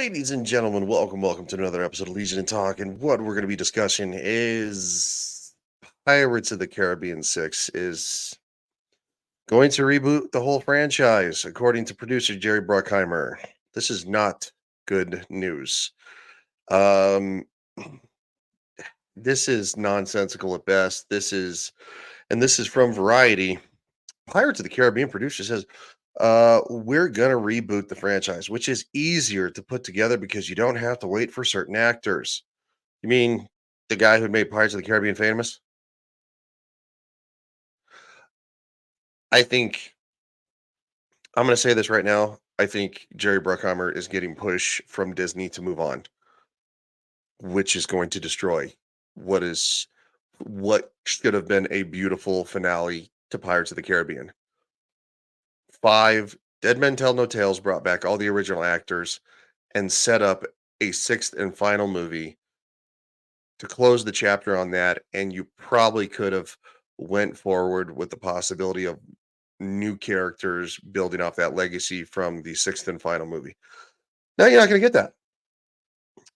Ladies and gentlemen, welcome to another episode of Legion and Talk. And what we're going to be discussing is Pirates of the Caribbean 6 is going to reboot the whole franchise, according to producer Jerry Bruckheimer. This is not good news. Um, this is nonsensical at best. This is from Variety. Pirates of the Caribbean producer says, we're gonna reboot the franchise, which is easier to put together because you don't have to wait for certain actors. You mean the guy who made Pirates of the Caribbean famous? I think I'm gonna say this right now. I think Jerry Bruckheimer is getting push from Disney to move on, which is going to destroy what is what should have been a beautiful finale to Pirates of the Caribbean. Five Dead Men Tell No Tales brought back all the original actors and set up a sixth and final movie to close the chapter on that, and you probably could have went forward with the possibility of new characters building off that legacy from the sixth and final movie. Now you're not going to get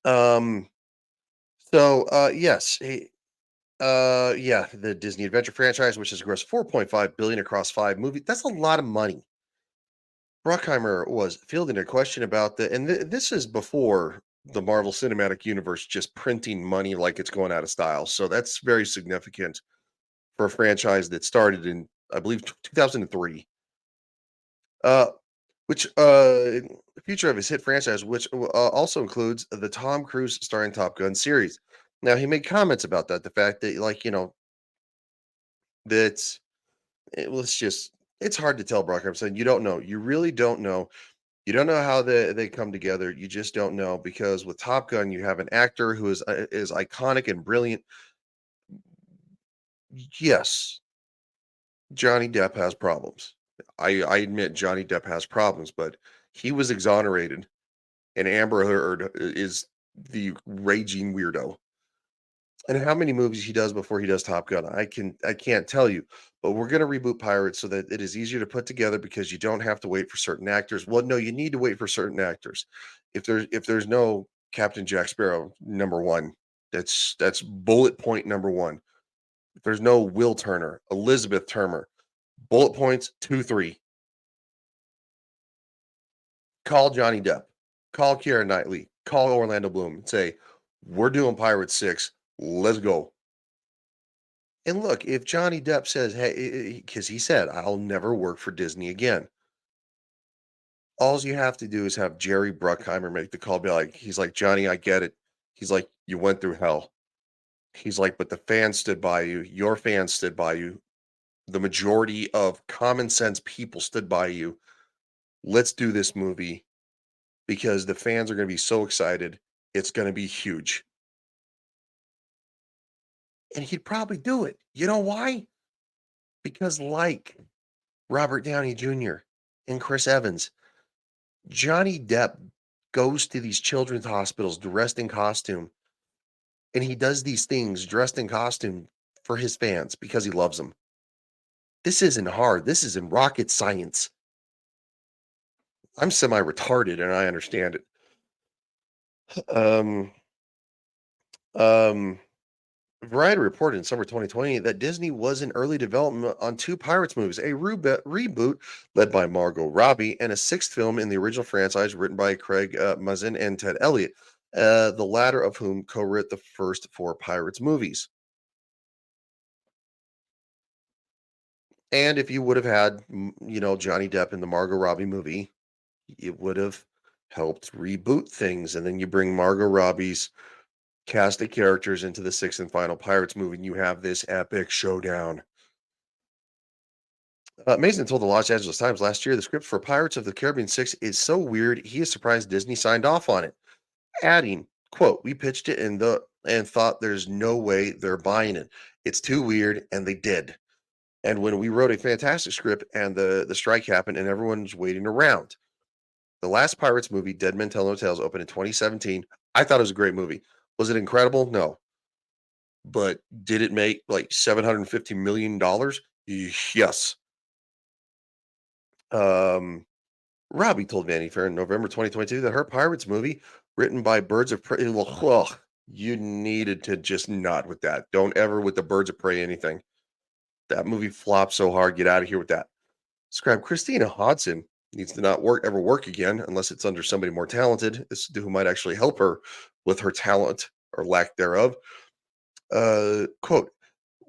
that. Um, yes, yeah, the Disney Adventure franchise, which has grossed 4.5 billion across five movies. That's a lot of money. Bruckheimer was fielding a question about this is before the Marvel Cinematic Universe just printing money like it's going out of style. So that's very significant for a franchise that started in, I believe, 2003. Uh, which future of his hit franchise, which also includes the Tom Cruise starring Top Gun series. Now he made comments about that, the fact that that it was just it's hard to tell. Bruckheimer saying you don't know, you really don't know. You don't know how they come together. You just don't know because with Top Gun, you have an actor who is iconic and brilliant. Yes, Johnny Depp has problems. I admit Johnny Depp has problems, but he was exonerated, and Amber Heard is the raging weirdo. And how many movies he does before he does Top Gun, I can't tell you. But we're gonna reboot Pirates so that it is easier to put together because you don't have to wait for certain actors. Well, no, you need to wait for certain actors. If there's no Captain Jack Sparrow, number one, that's bullet point number one. If there's no Will Turner, Elizabeth Turner, bullet points 2, 3. Call Johnny Depp, call Keira Knightley, call Orlando Bloom, and say, "We're doing Pirates 6. Let's go." And look, if Johnny Depp says, "Hey," because he said, "I'll never work for Disney again," all you have to do is have Jerry Bruckheimer make the call. Be like, he's like, "Johnny, I get it." He's like, "You went through hell." He's like, "But the fans stood by you. Your fans stood by you. The majority of common sense people stood by you. Let's do this movie because the fans are going to be so excited. It's going to be huge." And he'd probably do it. You know why? Because like Robert Downey Jr. and Chris Evans, Johnny Depp goes to these children's hospitals dressed in costume, and he does these things dressed in costume for his fans because he loves them. This isn't hard. This isn't rocket science. I'm semi-retarded and I understand it. Um, um, Variety reported in summer 2020 that Disney was in early development on two Pirates movies, a reboot led by Margot Robbie, and a sixth film in the original franchise written by Craig Mazin and Ted Elliott, the latter of whom co-wrote the first four Pirates movies. And if you would have had, Johnny Depp in the Margot Robbie movie, it would have helped reboot things. And then you bring Margot Robbie's cast of characters into the sixth and final Pirates movie, and you have this epic showdown. Mason told the Los Angeles Times last year the script for Pirates of the Caribbean 6 is so weird, he is surprised Disney signed off on it, adding, quote, "We pitched it and thought there's no way they're buying it. It's too weird, and they did. And when we wrote a fantastic script and the strike happened and everyone's waiting around. The last Pirates movie, Dead Men Tell No Tales, opened in 2017. I thought it was a great movie. Was it incredible? No. But did it make like $750 million? Yes. Um, Robbie told Vanity Fair in November 2022 that her Pirates movie, written by Birds of Prey, ugh, you needed to just not with that. Don't ever with the Birds of Prey anything. That movie flopped so hard. Get out of here with that. Scribe Christina Hodson needs to not ever work again unless it's under somebody more talented who might actually help her with her talent or lack thereof. Quote,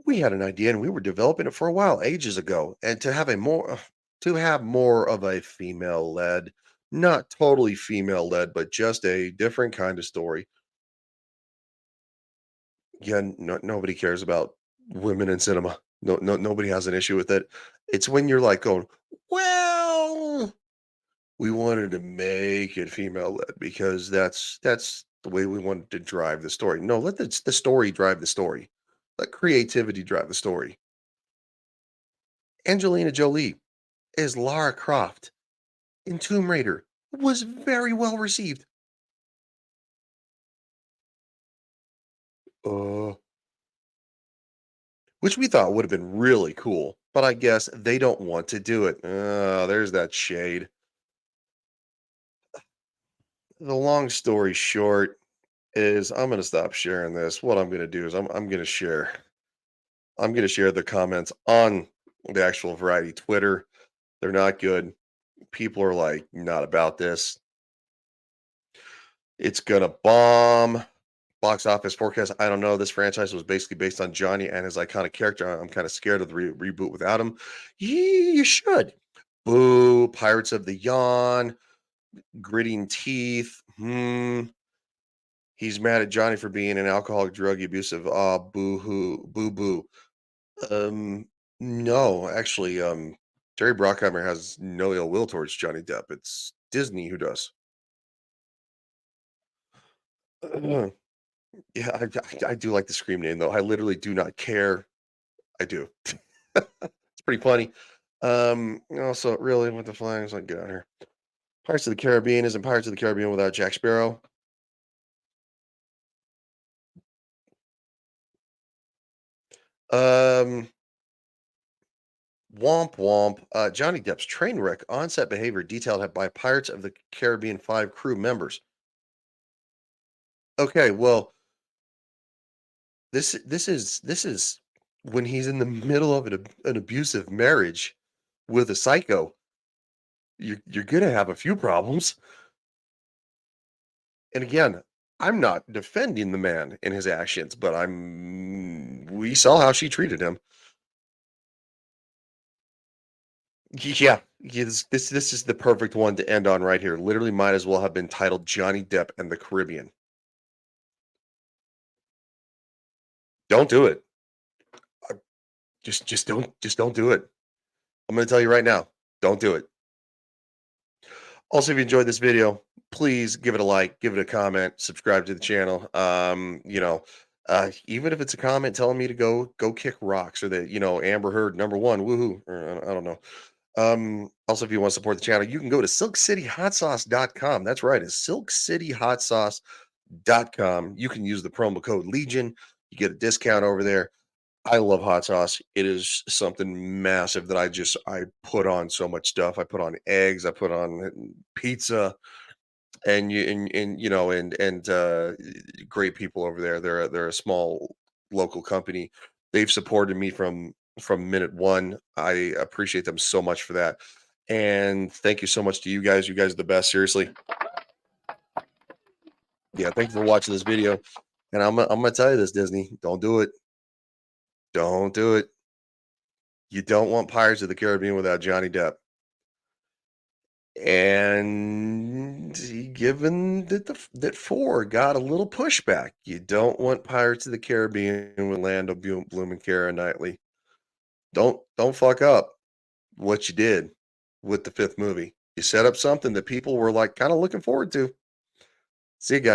we had an idea and we were developing it for a while, ages ago, and to have more of a female led, not totally female led, but just a different kind of story. Again, nobody cares about women in cinema. Nobody has an issue with it. It's when you're like going, well, we wanted to make it female led because that's the way we wanted to drive the story. No, let the story drive the story. Let creativity drive the story. Angelina Jolie is Lara Croft in Tomb Raider was very well received. Uh, which we thought would have been really cool, but I guess they don't want to do it. There's that shade. The long story short is I'm going to stop sharing this. What I'm going to do is I'm going to share the comments on the actual Variety Twitter. They're not good. People are like not about this. It's going to bomb. Box office forecast, I don't know. This franchise was basically based on Johnny and his iconic character. I'm kind of scared of the reboot without him. You should. Boo, Pirates of the Yawn, Gritting Teeth. He's mad at Johnny for being an alcoholic, drug abusive. Ah, boo hoo, boo boo. Um, no, actually, Jerry Bruckheimer has no ill will towards Johnny Depp. It's Disney who does. Yeah, I do like the Scream name though. I literally do not care. I do. It's pretty funny. Also, really, with the flags, like, get out of here. Pirates of the Caribbean isn't Pirates of the Caribbean without Jack Sparrow. Um, Womp womp. Johnny Depp's train wreck on-set behavior detailed by Pirates of the Caribbean 5 crew members. Okay, well, this is when he's in the middle of an abusive marriage with a psycho. You're gonna have a few problems. And again, I'm not defending the man and his actions, but we saw how she treated him. Yeah, this is the perfect one to end on right here. Literally might as well have been titled Johnny Depp and the Caribbean. Don't do it. Uh, just don't do it. I'm gonna tell you right now, don't do it. Also, if you enjoyed this video, please give it a like, give it a comment, subscribe to the channel. Even if it's a comment telling me to go kick rocks or that, Amber Heard number one, woohoo, or I don't know. Also, if you want to support the channel, you can go to silkcityhotsauce.com. That's right, it's silkcityhotsauce.com. You can use the promo code Legion. You get a discount over there. I love hot sauce. It is something massive that I put on so much stuff. I put on eggs, I put on pizza, and great people over there. They're a small local company. They've supported me from minute one. I appreciate them so much for that. And thank you so much to you guys. You guys are the best. Seriously. Yeah, thank you for watching this video. And I'm gonna tell you this, Disney. Don't do it. Don't do it. You don't want Pirates of the Caribbean without Johnny Depp. And given that that 4 got a little pushback, you don't want Pirates of the Caribbean with Bloom and Keira Knightley. Don't fuck up what you did with the 5th movie. You set up something that people were like kind of looking forward to. See you guys.